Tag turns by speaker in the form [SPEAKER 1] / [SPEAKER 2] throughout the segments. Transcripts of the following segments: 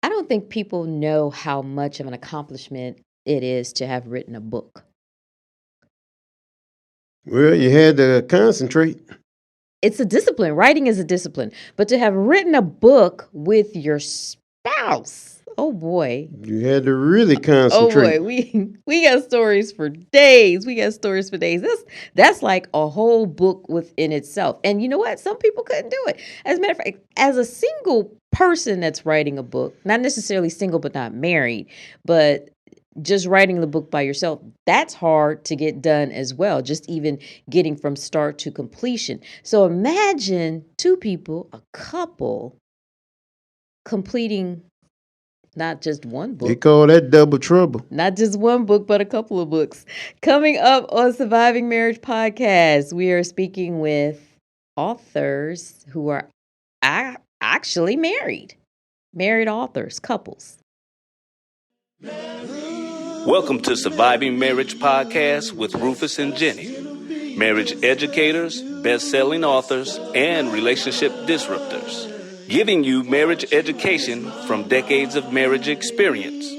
[SPEAKER 1] I don't think people know how much of an accomplishment it is to have written a book.
[SPEAKER 2] Well, you had to concentrate.
[SPEAKER 1] It's a discipline. Writing is a discipline. But to have written a book with your spouse, oh boy.
[SPEAKER 2] You had to really
[SPEAKER 1] Oh
[SPEAKER 2] concentrate.
[SPEAKER 1] boy, we got stories for days. That's like a whole book within itself. And you know what? Some people couldn't do it. As a matter of fact, as a single person that's writing a book, not necessarily single but not married, but just writing the book by yourself, that's hard to get done as well, just even getting from start to completion. So imagine two people, a couple, completing not just one book.
[SPEAKER 2] They call that double trouble.
[SPEAKER 1] Not just one book, but a couple of books. Coming up on Surviving Marriage Podcast, we are speaking with authors who are actually married authors, couples.
[SPEAKER 3] Welcome to Surviving Marriage Podcast with Rufus and Jenny, marriage educators, best-selling authors, and relationship disruptors, giving you marriage education from decades of marriage experience.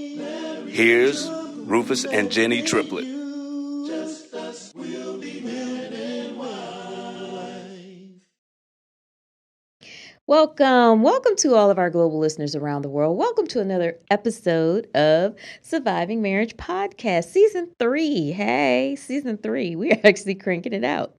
[SPEAKER 3] Here's Rufus and Jenny Triplett.
[SPEAKER 1] Welcome to all of our global listeners around the world. Welcome to another episode of Surviving Marriage Podcast, Season 3. Hey, Season 3. We are actually cranking it out.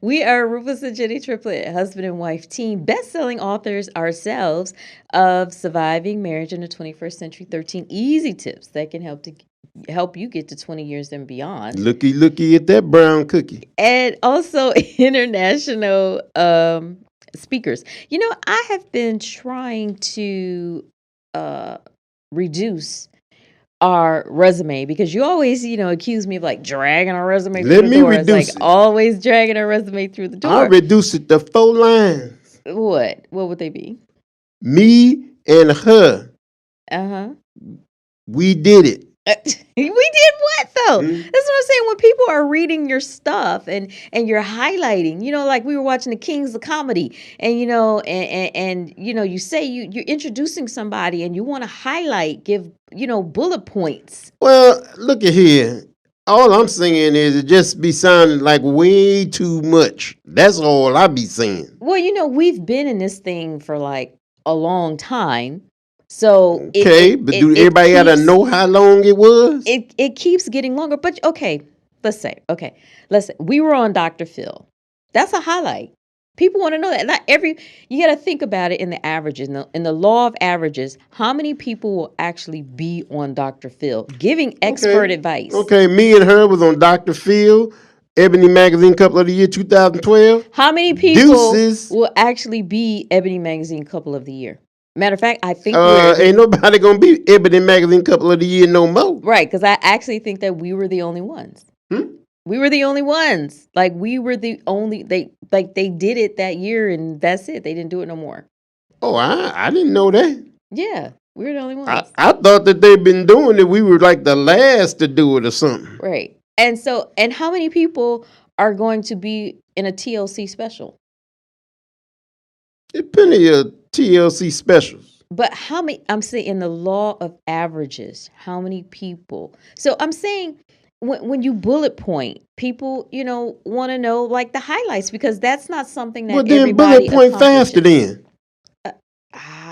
[SPEAKER 1] We are Rufus and Jenny Triplett, husband and wife team, best-selling authors ourselves of Surviving Marriage in the 21st Century, 13 Easy Tips that can help you get to 20 years and beyond.
[SPEAKER 2] Looky at that brown cookie.
[SPEAKER 1] And also international speakers. You know, I have been trying to reduce our resume because you always, accuse me of like dragging our resume through the door. It's like always dragging our resume through the door.
[SPEAKER 2] I'll reduce it to 4 lines.
[SPEAKER 1] What? What would they be?
[SPEAKER 2] Me and her.
[SPEAKER 1] Uh-huh.
[SPEAKER 2] We did it.
[SPEAKER 1] We did what though? Mm-hmm. That's what I'm saying. When people are reading your stuff and you're highlighting, like we were watching the Kings of Comedy, and you say you're introducing somebody and you want to highlight, give bullet points.
[SPEAKER 2] Well, look at here. All I'm saying is it just be sounding like way too much. That's all I be saying.
[SPEAKER 1] Well, we've been in this thing for like a long time. So
[SPEAKER 2] okay, but do everybody gotta know how long it was?
[SPEAKER 1] It keeps getting longer. But okay, let's say we were on Dr. Phil. That's a highlight. People want to know that. Not you got to think about it in the averages. In the law of averages, how many people will actually be on Dr. Phil giving expert advice?
[SPEAKER 2] Okay, me and her was on Dr. Phil, Ebony Magazine Couple of the Year 2012.
[SPEAKER 1] How many people will actually be Ebony Magazine Couple of the Year? Matter of fact, I think
[SPEAKER 2] ain't nobody gonna be Ebony Magazine Couple of the Year no more.
[SPEAKER 1] Right, because I actually think that we were the only ones. We were the only ones. Like we were the only they did it that year and that's it. They didn't do it no more.
[SPEAKER 2] Oh, I didn't know that.
[SPEAKER 1] Yeah, we were the only ones.
[SPEAKER 2] I thought that they've been doing it. We were like the last to do it or something.
[SPEAKER 1] Right, and how many people are going to be in a TLC special?
[SPEAKER 2] There's plenty of TLC specials.
[SPEAKER 1] But how many, I'm saying in the law of averages, how many people? So I'm saying when you bullet point, people, want to know like the highlights because that's not something that everybody
[SPEAKER 2] bullet point faster then.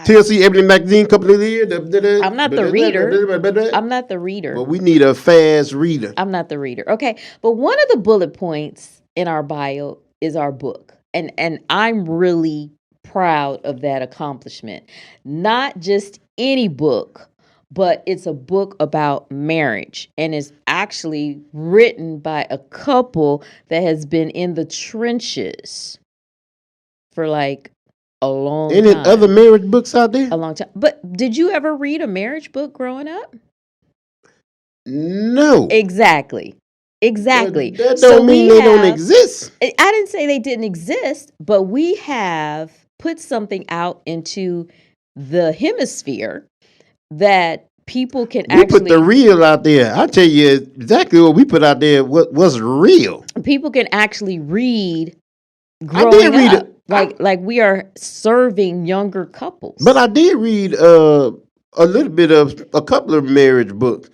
[SPEAKER 2] TLC, Ebony Magazine, Couple of the Year.
[SPEAKER 1] I'm not the reader. I'm not the reader.
[SPEAKER 2] But we need a fast reader.
[SPEAKER 1] I'm not the reader. Okay. But one of the bullet points in our bio is our book. And I'm really proud of that accomplishment. Not just any book, but it's a book about marriage and it's actually written by a couple that has been in the trenches for like a long time.
[SPEAKER 2] Any other marriage books out there?
[SPEAKER 1] A long time. But did you ever read a marriage book growing up?
[SPEAKER 2] No.
[SPEAKER 1] Exactly.
[SPEAKER 2] That don't mean they don't exist.
[SPEAKER 1] I didn't say they didn't exist, but we have put something out into the hemisphere that people can
[SPEAKER 2] we put the real out there. I'll tell you exactly what we put out there was real.
[SPEAKER 1] People can actually read growing up. Like we are serving younger couples.
[SPEAKER 2] But I did read a little bit of a couple of marriage books,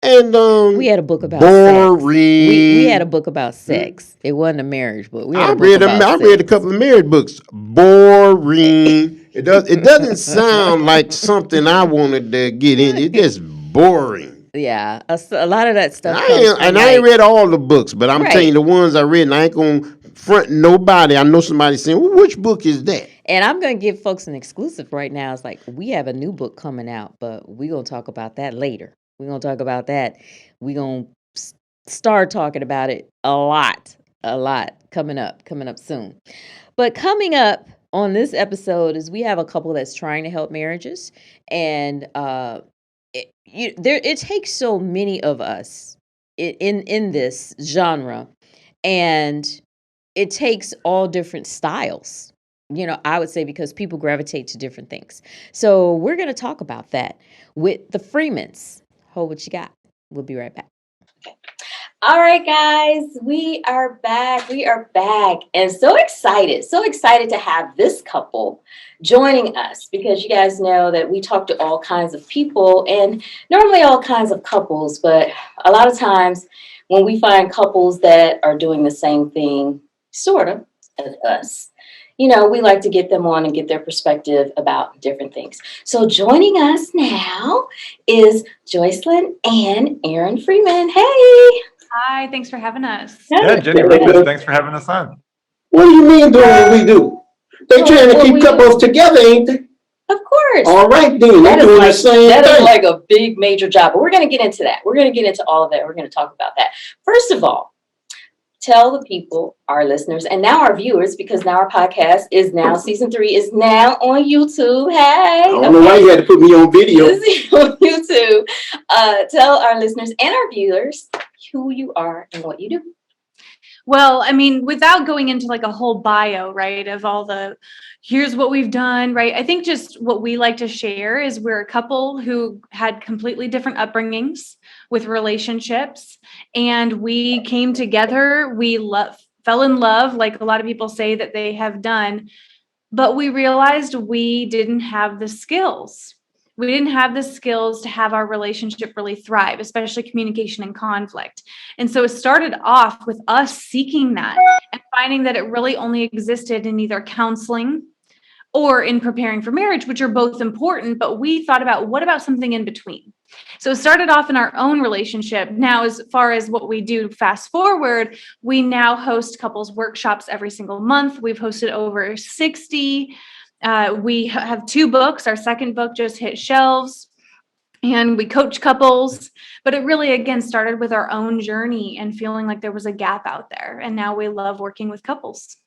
[SPEAKER 2] and
[SPEAKER 1] We had a book about
[SPEAKER 2] boring.
[SPEAKER 1] sex. We had a book about sex. It wasn't a marriage book. We had
[SPEAKER 2] I
[SPEAKER 1] a book about
[SPEAKER 2] I
[SPEAKER 1] sex.
[SPEAKER 2] read a couple of marriage books. Boring. It doesn't sound like something I wanted to get in. It's just boring.
[SPEAKER 1] Yeah, a lot of that stuff
[SPEAKER 2] I
[SPEAKER 1] comes
[SPEAKER 2] ain't,
[SPEAKER 1] from
[SPEAKER 2] and I ain't
[SPEAKER 1] like
[SPEAKER 2] read all the books, but I'm telling you
[SPEAKER 1] right.
[SPEAKER 2] the ones I read, and I ain't gonna front nobody. I know somebody saying, well, which book is that?
[SPEAKER 1] And I'm gonna give folks an exclusive right now. It's like we have a new book coming out, but we're gonna talk about that later. We're gonna talk about that. We're gonna start talking about it a lot coming up soon. But coming up on this episode is we have a couple that's trying to help marriages, and it takes so many of us in this genre, and it takes all different styles. I would say because people gravitate to different things. So we're going to talk about that with the Freemans. Hold what you got. We'll be right back. All right, guys, we are back. And so excited to have this couple joining us, because you guys know that we talk to all kinds of people and normally all kinds of couples. But a lot of times when we find couples that are doing the same thing, sort of, as us, we like to get them on and get their perspective about different things. So joining us now is Joycelyn Aaron Freeman. Hey.
[SPEAKER 4] Hi, thanks for having us.
[SPEAKER 5] Yeah, Jenny Rufus, thanks for having us on.
[SPEAKER 2] What do you mean doing what we do? They trying to keep couples together, ain't they?
[SPEAKER 1] Of course.
[SPEAKER 2] All right, then. They're doing the same thing.
[SPEAKER 1] That is like a big major job, but we're going to get into that. We're going to get into all of that. We're going to talk about that. First of all, tell the people, our listeners, and now our viewers, because now our podcast is now, season 3 is now on YouTube. Hey.
[SPEAKER 2] I don't know why you had to put me on video.
[SPEAKER 1] On YouTube. Tell our listeners and our viewers who you are and what you do.
[SPEAKER 4] Well, I mean, without going into like a whole bio, right, of all the, here's what we've done, right? I think just what we like to share is we're a couple who had completely different upbringings with relationships, and we came together. We fell in love, like a lot of people say that they have done, but we realized we didn't have the skills. We didn't have the skills to have our relationship really thrive, especially communication and conflict. And so it started off with us seeking that and finding that it really only existed in either counseling or in preparing for marriage, which are both important, but we thought about what about something in between? So it started off in our own relationship. Now, as far as what we do, fast forward, we now host couples workshops every single month. We've hosted over 60. We have 2 books. Our second book just hit shelves, and we coach couples. But it really, again, started with our own journey and feeling like there was a gap out there. And now we love working with couples.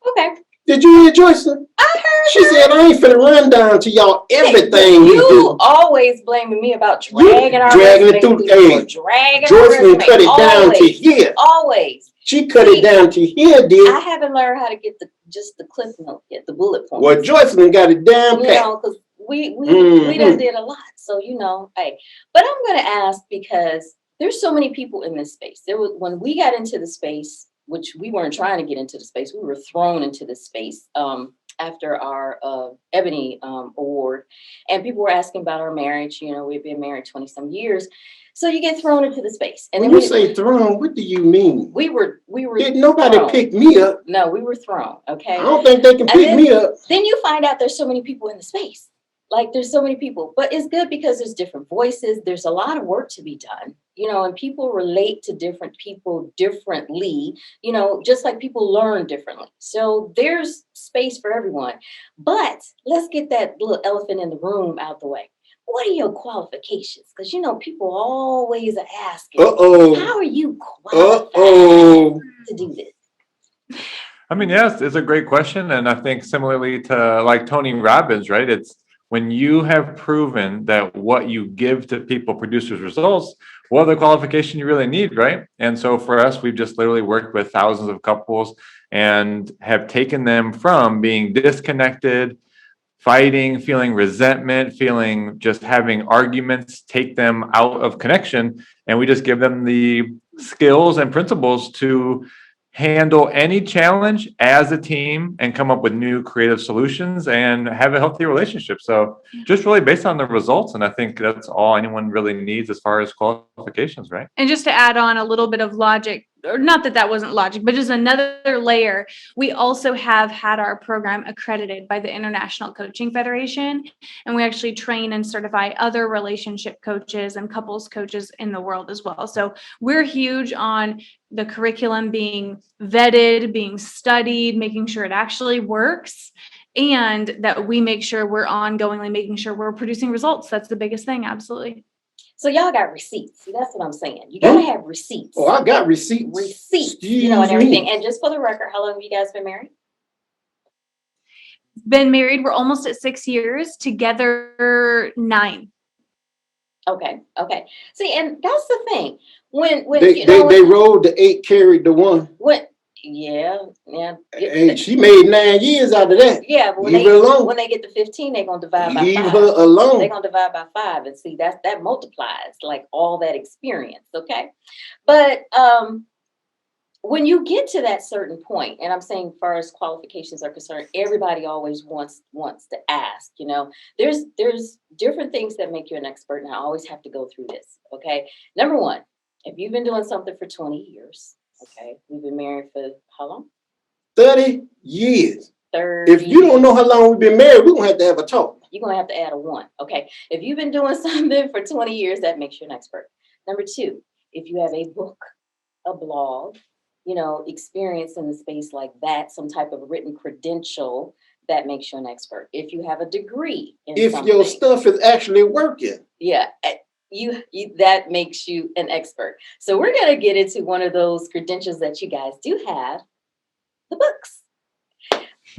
[SPEAKER 1] Okay.
[SPEAKER 2] Did you hear Joycelyn?
[SPEAKER 1] I heard.
[SPEAKER 2] She said, I ain't finna run down to y'all everything we do.
[SPEAKER 1] You always blaming me about dragging our
[SPEAKER 2] dragging it through. Hey, Joycelyn cut it down to here.
[SPEAKER 1] Always.
[SPEAKER 2] She cut it down to here, dear.
[SPEAKER 1] I haven't learned how to get just the clip note yet, the bullet points.
[SPEAKER 2] Well, Joycelyn got it down pat.
[SPEAKER 1] Because we done did a lot. So, hey. But I'm going to ask, because there's so many people in this space. When we got into the space, which we weren't trying to get into the space, we were thrown into the space after our Ebony award. And people were asking about our marriage. We've been married 20-some years. So you get thrown into the space. And
[SPEAKER 2] when
[SPEAKER 1] then
[SPEAKER 2] you say thrown, what do you mean?
[SPEAKER 1] We were.
[SPEAKER 2] Did nobody pick me up?
[SPEAKER 1] No, we were thrown. Okay.
[SPEAKER 2] I don't think they can pick me up.
[SPEAKER 1] Then you find out there's so many people in the space. Like there's so many people, but it's good because there's different voices. There's a lot of work to be done, and people relate to different people differently, just like people learn differently. So there's space for everyone. But let's get that little elephant in the room out the way. What are your qualifications? Because, people always are asking, how are you qualified to do this?
[SPEAKER 5] I mean, yes, it's a great question. And I think similarly to like Tony Robbins, right? It's when you have proven that what you give to people produces results, what other qualification you really need, right? And so for us, we've just literally worked with thousands of couples and have taken them from being disconnected, fighting, feeling resentment, feeling just having arguments, take them out of connection. And we just give them the skills and principles to handle any challenge as a team and come up with new creative solutions and have a healthy relationship. So just really based on the results. And I think that's all anyone really needs as far as qualifications, right?
[SPEAKER 4] And just to add on a little bit of logic, or not that that wasn't logic, but just another layer, we also have had our program accredited by the International Coaching Federation. And we actually train and certify other relationship coaches and couples coaches in the world as well. So we're huge on the curriculum being vetted, being studied, making sure it actually works, and that we make sure we're ongoingly making sure we're producing results. That's the biggest thing. Absolutely.
[SPEAKER 1] So y'all got receipts. See, that's what I'm saying. You gotta have receipts.
[SPEAKER 2] Oh, I got receipts.
[SPEAKER 1] Receipts, you know, and everything. And just for the record, how long have you guys been married?
[SPEAKER 4] Been married. We're almost at 6 years. Together, 9.
[SPEAKER 1] Okay. See, and that's the thing. When
[SPEAKER 2] they rolled the 8, carried the 1.
[SPEAKER 1] Yeah.
[SPEAKER 2] Hey, she made 9 years out of that.
[SPEAKER 1] Yeah, but when they get to 15, they're gonna divide by 5.
[SPEAKER 2] Leave her alone.
[SPEAKER 1] They're gonna divide by 5, and see that multiplies like all that experience. Okay, but when you get to that certain point, and I'm saying, as far as qualifications are concerned, everybody always wants to ask. You know, there's different things that make you an expert, and I always have to go through this. Okay, number one, if you've been doing something for 20 years. Okay, we've been married for how long?
[SPEAKER 2] 30 years.
[SPEAKER 1] 30.
[SPEAKER 2] If you don't know how long we've been married, we're going to have to have a talk.
[SPEAKER 1] You're going to have to add a 1. Okay, if you've been doing something for 20 years, that makes you an expert. Number 2, if you have a book, a blog, you know, experience in the space like that, some type of written credential, that makes you an expert. If you have a degree in something,
[SPEAKER 2] your stuff is actually working.
[SPEAKER 1] Yeah. You that makes you an expert. So we're going to get into one of those credentials that you guys do have, the books.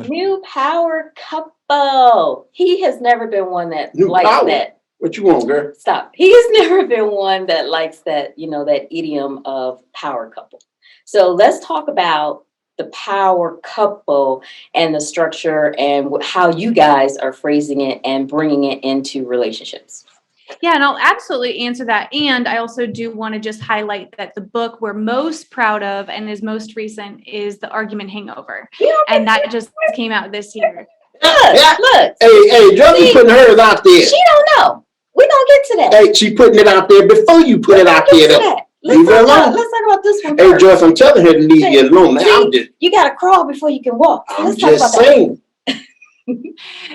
[SPEAKER 1] New Power Couple. He has never been one that likes that.
[SPEAKER 2] What you want, girl?
[SPEAKER 1] Stop. He has never been one that likes that, you know, that idiom of power couple. So let's talk about the power couple and the structure and how you guys are phrasing it and bringing it into relationships.
[SPEAKER 4] Yeah, and I'll absolutely answer that. And I also do want to just highlight that the book we're most proud of and is most recent is The Argument Hangover. And that just came out this year.
[SPEAKER 1] Look.
[SPEAKER 2] Hey, Johnny putting hers out there.
[SPEAKER 1] She don't know. We're going to get to that.
[SPEAKER 2] Hey, she putting it out there before you put it out there.
[SPEAKER 1] Let's talk about this one first.
[SPEAKER 2] Hey, Joyce, I'm telling her to leave you alone.
[SPEAKER 1] You got to crawl before you can walk. So
[SPEAKER 2] I'm just saying.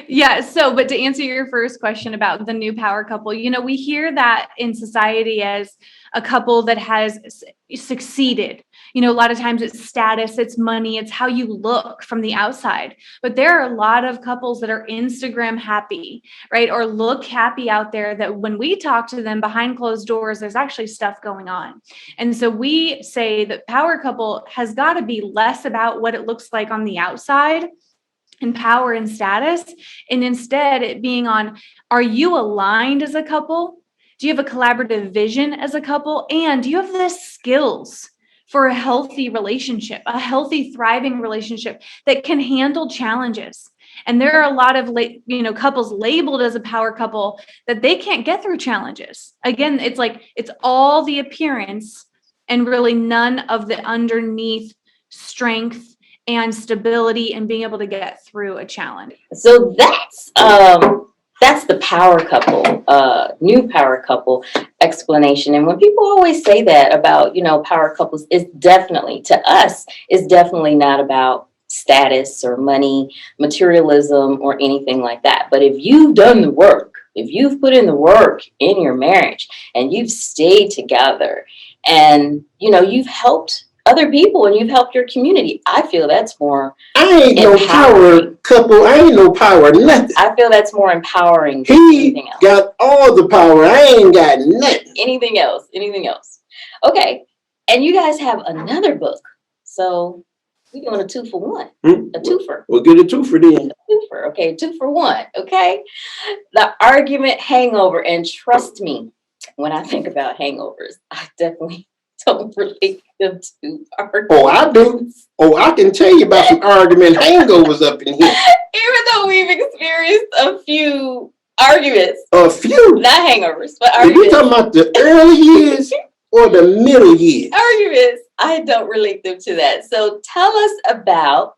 [SPEAKER 4] Yeah. So, but to answer your first question about the new power couple, you know, we hear that in society as a couple that has succeeded. You know, a lot of times it's status, it's money, it's how you look from the outside. But there are a lot of couples that are Instagram happy, right? Or look happy out there that when we talk to them behind closed doors, there's actually stuff going on. And so we say that power couple has got to be less about what it looks like on the outside and power and status, and instead it being on, are you aligned as a couple? Do you have a collaborative vision as a couple? And do you have the skills for a healthy relationship, a healthy, thriving relationship that can handle challenges? And there are a lot of, couples labeled as a power couple that they can't get through challenges. Again, it's like, it's all the appearance and really none of the underneath strength and stability and being able to get through a challenge.
[SPEAKER 1] So that's the power couple, new power couple explanation. And when people always say that about, you know, power couples, it's definitely, to us, it's definitely not about status or money, materialism, or anything like that. But if you've done the work, if you've put in the work in your marriage and you've stayed together and, you know, you've helped other people and you've helped your community, I feel that's more
[SPEAKER 2] empowering. No power couple. I ain't no power nothing.
[SPEAKER 1] I feel that's more empowering than anything else.
[SPEAKER 2] Got all the power. I ain't got nothing.
[SPEAKER 1] Anything else. Okay. And you guys have another book. So we're doing a 2-for-1. A twofer.
[SPEAKER 2] We'll get a twofer then.
[SPEAKER 1] A twofer. Okay. 2-for-1. Okay. The Argument Hangover. And trust me, when I think about hangovers, I definitely don't relate them to arguments.
[SPEAKER 2] Oh, I do. Oh, I can tell you about some argument hangovers up in here.
[SPEAKER 1] Even though we've experienced a few arguments.
[SPEAKER 2] A few?
[SPEAKER 1] Not hangovers, but
[SPEAKER 2] arguments. Are you talking about the early years or the middle years?
[SPEAKER 1] Arguments. I don't relate them to that. So tell us about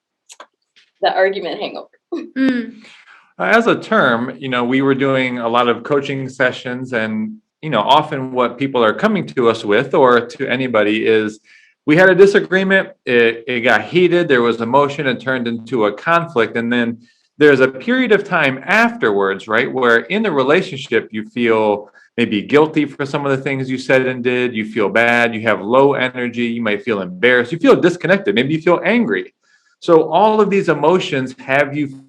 [SPEAKER 1] the argument hangover.
[SPEAKER 5] As a term, we were doing a lot of coaching sessions, and often what people are coming to us with, or to anybody, is we had a disagreement. It got heated. There was emotion. It turned into a conflict, and then there's a period of time afterwards, right, where in the relationship you feel maybe guilty for some of the things you said and did. You feel bad. You have low energy. You might feel embarrassed. You feel disconnected. Maybe you feel angry. So all of these emotions have you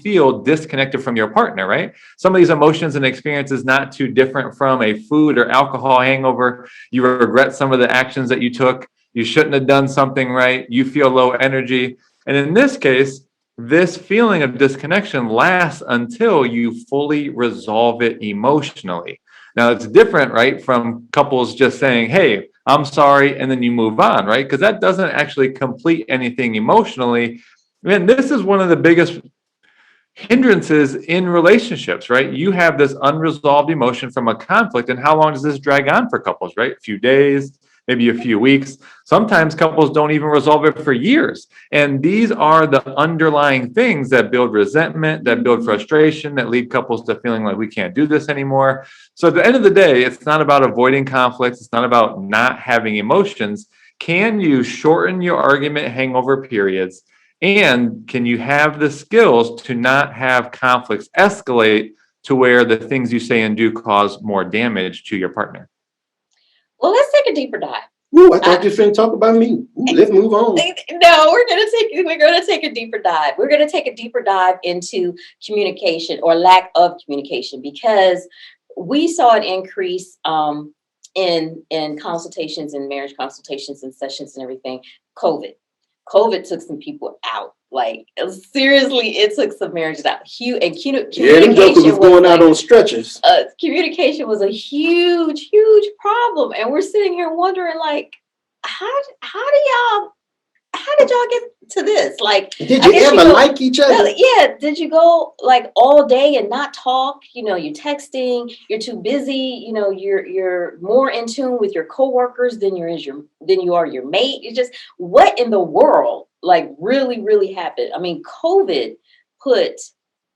[SPEAKER 5] feel disconnected from your partner, right? Some of these emotions and experiences not too different from a food or alcohol hangover. You regret some of the actions that you took. You shouldn't have done something right. You feel low energy. And in this case, this feeling of disconnection lasts until you fully resolve it emotionally. Now, it's different, right, from couples just saying, hey, I'm sorry, and then you move on, right? Because that doesn't actually complete anything emotionally. And this is one of the biggest hindrances in relationships, right? You have this unresolved emotion from a conflict. And how long does this drag on for couples, right? A few days, maybe a few weeks. Sometimes couples don't even resolve it for years. And these are the underlying things that build resentment, that build frustration, that lead couples to feeling like we can't do this anymore. So at the end of the day, it's not about avoiding conflicts. It's not about not having emotions. Can you shorten your argument hangover periods? And can you have the skills to not have conflicts escalate to where the things you say and do cause more damage to your partner?
[SPEAKER 1] Well, let's take a deeper dive.
[SPEAKER 2] Ooh, I thought you were going to talk about me. Ooh, let's move on.
[SPEAKER 1] No, we're going to take a deeper dive. We're going to take a deeper dive into communication, or lack of communication, because we saw an increase in consultations and marriage consultations and sessions and everything. COVID took some people out. Like, seriously, it took some marriages out.
[SPEAKER 2] Them jokers was going out on stretchers.
[SPEAKER 1] Communication was a huge problem, and we're sitting here wondering, like, how did y'all get to this? Like,
[SPEAKER 2] did you ever like each other?
[SPEAKER 1] Yeah. Did you go like all day and not talk? You're texting. You're too busy. You're more in tune with your coworkers than you are your mate. It's just, what in the world, like, really happened? I mean, COVID put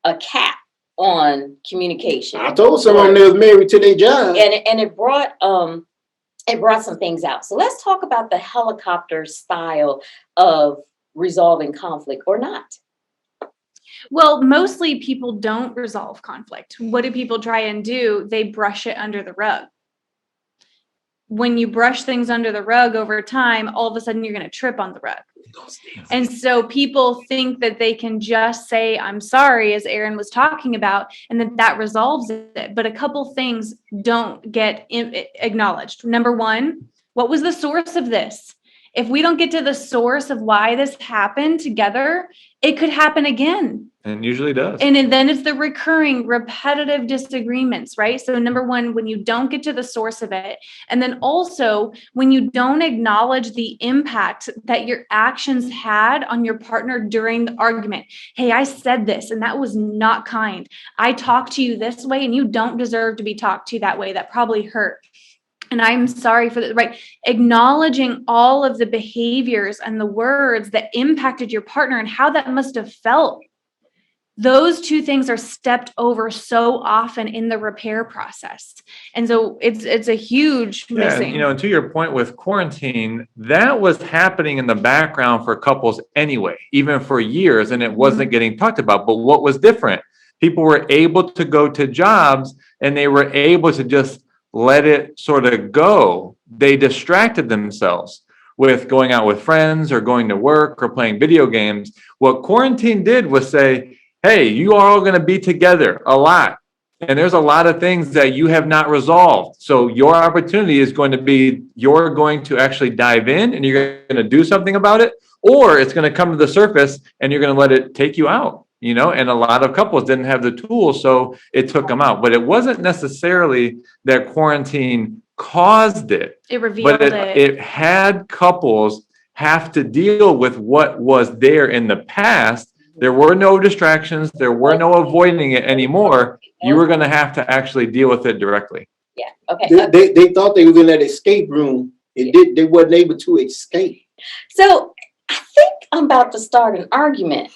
[SPEAKER 1] a cap on communication.
[SPEAKER 2] I told someone they was married to their job,
[SPEAKER 1] and it brought some things out. So let's talk about the helicopter style of resolving conflict, or not.
[SPEAKER 4] Well, mostly people don't resolve conflict. What do people try and do? They brush it under the rug. When you brush things under the rug over time, all of a sudden you're going to trip on the rug. And so people think that they can just say, I'm sorry, as Aaron was talking about, and that resolves it. But a couple things don't get acknowledged. Number one, what was the source of this? If we don't get to the source of why this happened together, it could happen again.
[SPEAKER 5] And usually does.
[SPEAKER 4] And then it's the recurring, repetitive disagreements, right? So number one, when you don't get to the source of it, and then also when you don't acknowledge the impact that your actions had on your partner during the argument. Hey, I said this, and that was not kind. I talked to you this way, and you don't deserve to be talked to that way. That probably hurt. And I'm sorry for that, right? Acknowledging all of the behaviors and the words that impacted your partner and how that must have felt. Those two things are stepped over so often in the repair process. And so it's a huge missing.
[SPEAKER 5] And to your point with quarantine, that was happening in the background for couples anyway, even for years, and it wasn't getting talked about. But what was different? People were able to go to jobs, and they were able to just let it sort of go. They distracted themselves with going out with friends or going to work or playing video games. What quarantine did was say, hey, you are all going to be together a lot. And there's a lot of things that you have not resolved. So your opportunity is going to be, you're going to actually dive in and you're going to do something about it, or it's going to come to the surface and you're going to let it take you out. And a lot of couples didn't have the tools, so it took them out. But it wasn't necessarily that quarantine caused it.
[SPEAKER 4] It revealed
[SPEAKER 5] it. It had couples have to deal with what was there in the past. There were no distractions. There were no avoiding it anymore. You were going to have to actually deal with it directly.
[SPEAKER 1] Yeah. Okay.
[SPEAKER 2] They thought they was in that escape room, They wasn't able to escape.
[SPEAKER 1] So I think I'm about to start an argument.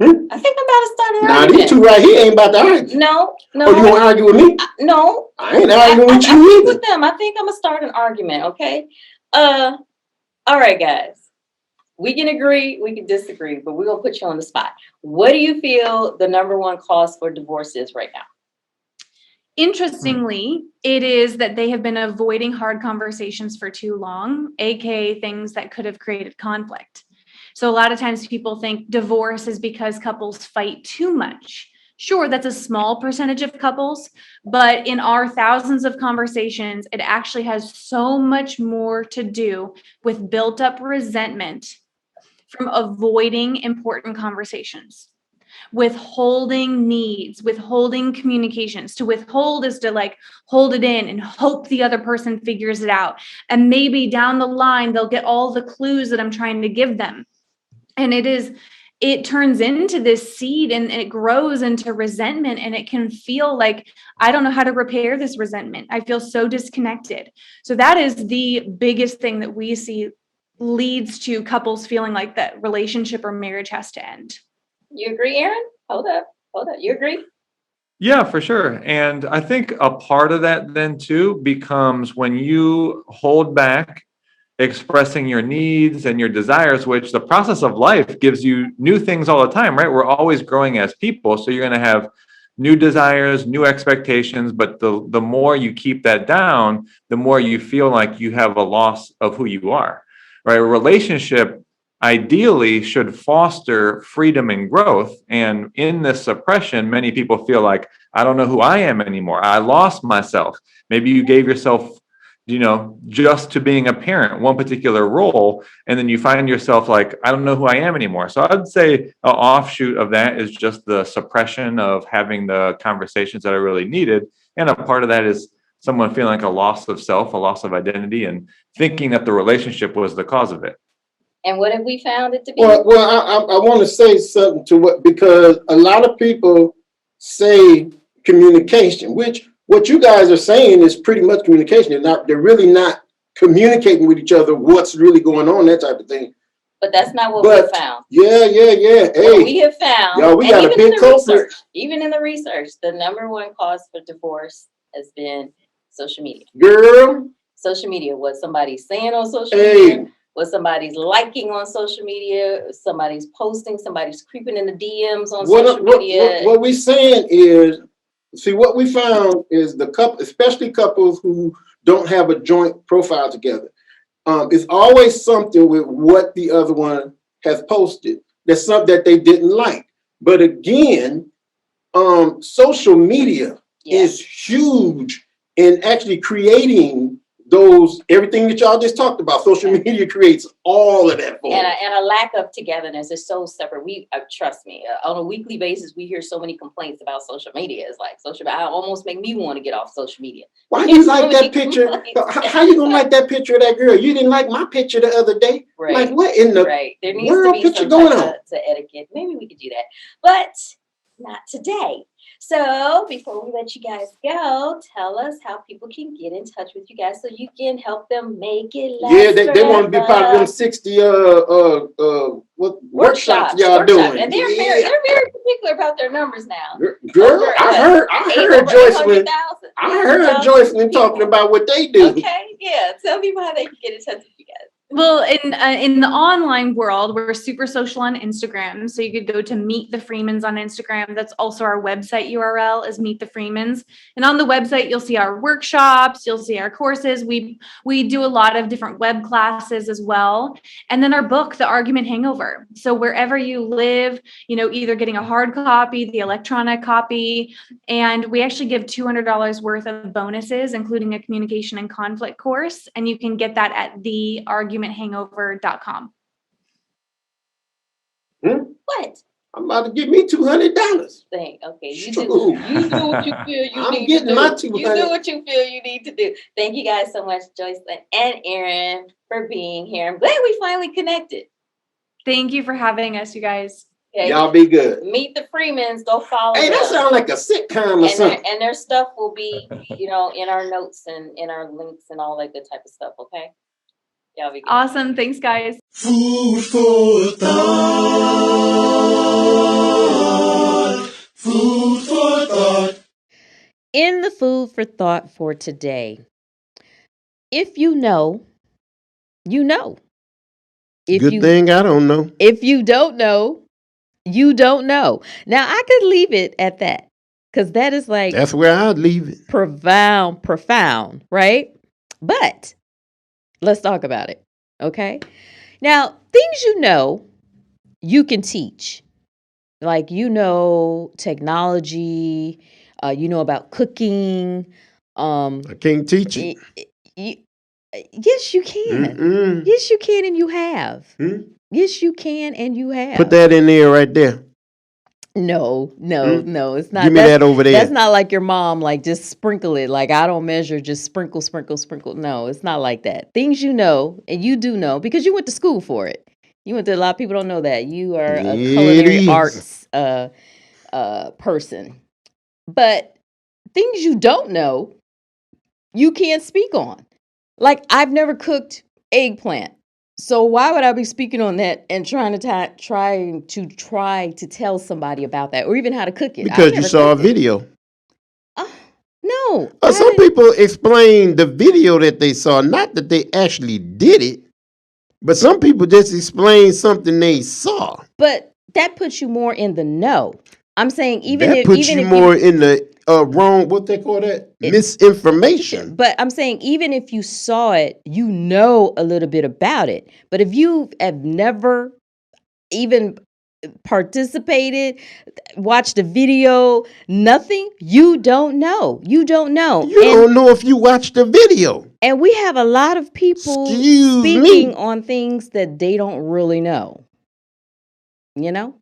[SPEAKER 1] I think I'm about to start an argument.
[SPEAKER 2] Now these two right here ain't about to argue.
[SPEAKER 1] No.
[SPEAKER 2] Oh, you want to argue with me?
[SPEAKER 1] No.
[SPEAKER 2] I ain't arguing with you
[SPEAKER 1] I
[SPEAKER 2] either.
[SPEAKER 1] with them. I think I'm gonna start an argument. Okay. All right, guys. We can agree, we can disagree, but we're gonna put you on the spot. What do you feel the number one cause for divorce is right now?
[SPEAKER 4] Interestingly, it is that they have been avoiding hard conversations for too long, aka things that could have created conflict. So a lot of times people think divorce is because couples fight too much. Sure, that's a small percentage of couples, but in our thousands of conversations, it actually has so much more to do with built up resentment from avoiding important conversations, withholding needs, withholding communications. To withhold is to like hold it in and hope the other person figures it out. And maybe down the line, they'll get all the clues that I'm trying to give them. And it turns into this seed and it grows into resentment, and it can feel like, I don't know how to repair this resentment. I feel so disconnected. So that is the biggest thing that we see leads to couples feeling like that relationship or marriage has to end.
[SPEAKER 1] You agree, Aaron? Hold up. You agree?
[SPEAKER 5] Yeah, for sure. And I think a part of that then too becomes when you hold back expressing your needs and your desires, which the process of life gives you new things all the time, right? We're always growing as people. So you're going to have new desires, new expectations, but the more you keep that down, the more you feel like you have a loss of who you are, right? A relationship ideally should foster freedom and growth. And in this suppression, many people feel like, I don't know who I am anymore. I lost myself. Maybe you gave yourself, just to being a parent, one particular role, and then you find yourself like, I don't know who I am anymore. So I'd say an offshoot of that is just the suppression of having the conversations that are really needed. And a part of that is someone feeling like a loss of self, a loss of identity, and thinking that the relationship was the cause of it.
[SPEAKER 1] And what have we found it to be?
[SPEAKER 2] Well, I want to say something to because a lot of people say communication, which what you guys are saying is pretty much communication. They're really not communicating with each other what's really going on, that type of thing.
[SPEAKER 1] But that's not what we found.
[SPEAKER 2] Yeah. Hey,
[SPEAKER 1] what we have found,
[SPEAKER 2] y'all, we got a big culprit.
[SPEAKER 1] Even in the research, the number one cause for divorce has been social media.
[SPEAKER 2] Girl.
[SPEAKER 1] Social media, what somebody's saying on social media, what somebody's liking on social media, somebody's posting, somebody's creeping in the DMs on social media.
[SPEAKER 2] What we're saying is, what we found is the couple, especially couples who don't have a joint profile together, it's always something with what the other one has posted. That's something that they didn't like. But again, social media is huge in actually creating everything that y'all just talked about. Social media creates all of that for
[SPEAKER 1] and a lack of togetherness is so separate. We trust me, on a weekly basis, we hear so many complaints about social media. It's like social media almost make me want to get off social media.
[SPEAKER 2] Why do you like that picture? How you gonna like that picture of that girl? You didn't like my picture the other day.
[SPEAKER 1] Right.
[SPEAKER 2] Like what in the
[SPEAKER 1] there needs
[SPEAKER 2] world
[SPEAKER 1] to be
[SPEAKER 2] picture
[SPEAKER 1] some
[SPEAKER 2] going
[SPEAKER 1] type
[SPEAKER 2] on?
[SPEAKER 1] to etiquette. Maybe we could do that, but not today. So before we let you guys go, tell us how people can get in touch with you guys so you can help them make it last.
[SPEAKER 2] Yeah, they want to be part of them 60 workshops y'all doing.
[SPEAKER 1] And they're very particular about their numbers now.
[SPEAKER 2] Girl, I heard Joycelyn talking about what they do.
[SPEAKER 1] Okay, yeah. Tell people how they can get in touch with you guys.
[SPEAKER 4] Well, in the online world, we're super social on Instagram. So you could go to Meet the Freemans on Instagram. That's also our website URL is Meet the Freemans. And on the website, you'll see our workshops, you'll see our courses. We do a lot of different web classes as well. And then our book, The Argument Hangover. So wherever you live, either getting a hard copy, the electronic copy, and we actually give $200 worth of bonuses, including a communication and conflict course. And you can get that at theargumenthangover.com.
[SPEAKER 1] What?
[SPEAKER 2] I'm about to give me $200.
[SPEAKER 1] Okay, you do what you feel you need to do.
[SPEAKER 2] My $200.
[SPEAKER 1] You do what you feel you need to do. Thank you guys so much, Joycelyn and Aaron, for being here. I'm glad we finally connected.
[SPEAKER 4] Thank you for having us, you guys.
[SPEAKER 2] Okay. Y'all be good.
[SPEAKER 1] Meet the Freemans. Go follow them.
[SPEAKER 2] That sounds like a sitcom or something.
[SPEAKER 1] And their stuff will be, in our notes and in our links and all that good type of stuff. Okay. Y'all be good.
[SPEAKER 4] Awesome. Thanks, guys.
[SPEAKER 6] Food for thought. Food for thought.
[SPEAKER 1] In the food for thought for today, if you know, you know.
[SPEAKER 7] Good thing I don't know.
[SPEAKER 1] If you don't know, you don't know. Now, I could leave it at that because that is like
[SPEAKER 7] That's where I'd leave it.
[SPEAKER 1] profound, right? But let's talk about it, okay? Now, things you can teach. Like, technology, about cooking.
[SPEAKER 7] I can't teach it.
[SPEAKER 1] Yes, you can.
[SPEAKER 7] Mm-mm.
[SPEAKER 1] Yes, you can, and you have.
[SPEAKER 7] Hmm?
[SPEAKER 1] Yes, you can, and you have.
[SPEAKER 7] Put that in there right there.
[SPEAKER 1] No, it's not.
[SPEAKER 7] Give me that over there.
[SPEAKER 1] That's not like your mom, like just sprinkle it. Like I don't measure, just sprinkle. No, it's not like that. Things you know, and you do know because you went to school for it. You went to, a lot of people don't know that. You are a culinary arts person. But things you don't know, you can't speak on. Like I've never cooked eggplant. So why would I be speaking on that and trying to tell somebody about that or even how to cook it?
[SPEAKER 7] Because you saw a video.
[SPEAKER 1] No.
[SPEAKER 7] Some people explain the video that they saw, not that they actually did it, but some people just explain something they saw.
[SPEAKER 1] But that puts you more in the know. I'm saying
[SPEAKER 7] in the wrong, what they call that? Misinformation.
[SPEAKER 1] But I'm saying even if you saw it, you know a little bit about it. But if you have never even participated, watched a video, nothing, you don't know. You don't know.
[SPEAKER 7] You don't know if you watched the video.
[SPEAKER 1] And we have a lot of people speaking on things that they don't really know. You know?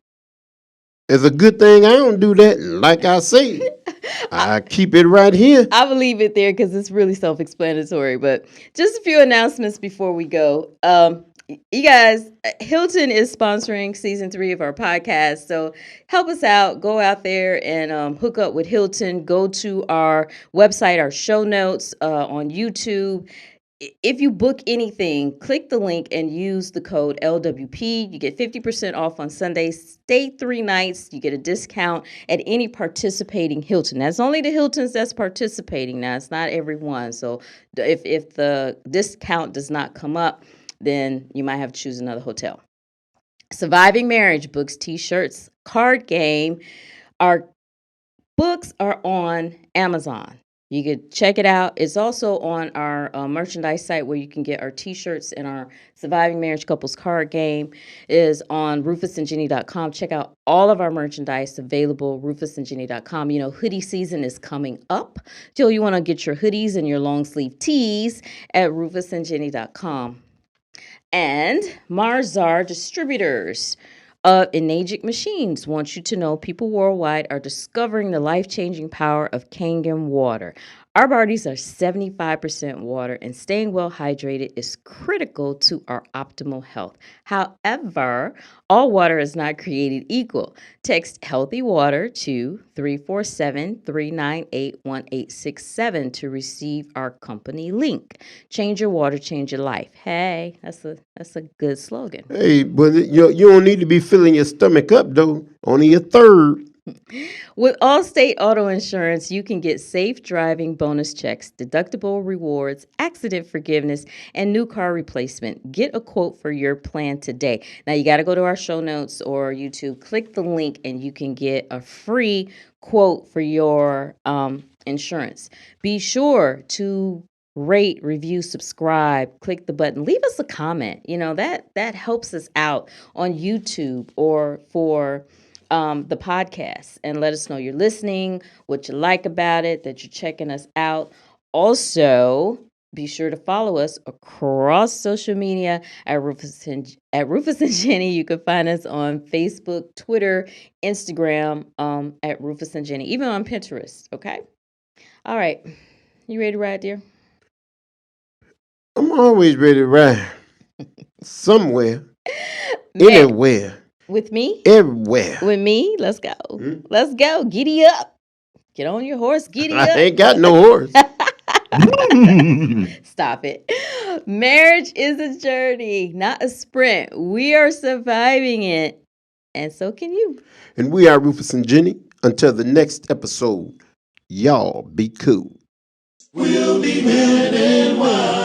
[SPEAKER 7] It's a good thing I don't do that. Like I say, I keep it right here.
[SPEAKER 1] I will leave it there because it's really self-explanatory. But just a few announcements before we go. You guys, Hilton is sponsoring season 3 of our podcast. So help us out. Go out there and hook up with Hilton. Go to our website, our show notes on YouTube. If you book anything, click the link and use the code LWP. You get 50% off on Sundays. Stay 3 nights. You get a discount at any participating Hilton. That's only the Hiltons that's participating now. It's not everyone. So if the discount does not come up, then you might have to choose another hotel. Surviving Marriage books, t-shirts, card game. Our books are on Amazon. You could check it out. It's also on our merchandise site where you can get our t-shirts and our Surviving Marriage Couples card game. It is on RufusandJenny.com. Check out all of our merchandise available, RufusandJenny.com. You know, hoodie season is coming up. So you want to get your hoodies and your long sleeve tees at RufusandJenny.com. And Marzar Distributors of Enagic Machines wants you to know people worldwide are discovering the life-changing power of Kangen water. Our bodies are 75% water, and staying well hydrated is critical to our optimal health. However, all water is not created equal. Text healthy water to 347-398-1867 to receive our company link. Change your water, change your life. Hey, that's a good slogan.
[SPEAKER 7] Hey, but you don't need to be filling your stomach up, though. Only a third.
[SPEAKER 1] With Allstate Auto Insurance, you can get safe driving bonus checks, deductible rewards, accident forgiveness, and new car replacement. Get a quote for your plan today. Now, you got to go to our show notes or YouTube, click the link, and you can get a free quote for your insurance. Be sure to rate, review, subscribe, click the button, leave us a comment. You know, that helps us out on YouTube or for the podcast, and let us know you're listening, what you like about it, that you're checking us out. Also, be sure to follow us across social media at Rufus and Jenny. You can find us on Facebook, Twitter, Instagram at Rufus and Jenny, even on Pinterest. Okay. All right. You ready to ride, dear?
[SPEAKER 7] I'm always ready to ride. Somewhere. Anywhere.
[SPEAKER 1] With me?
[SPEAKER 7] Everywhere.
[SPEAKER 1] With me? Let's go. Let's go. Giddy up. Get on your horse. Giddy up.
[SPEAKER 7] I ain't got no horse.
[SPEAKER 1] Stop it. Marriage is a journey, not a sprint. We are surviving it, and so can you.
[SPEAKER 7] And we are Rufus and Jenny. Until the next episode, y'all be cool.
[SPEAKER 6] We'll be men and wives.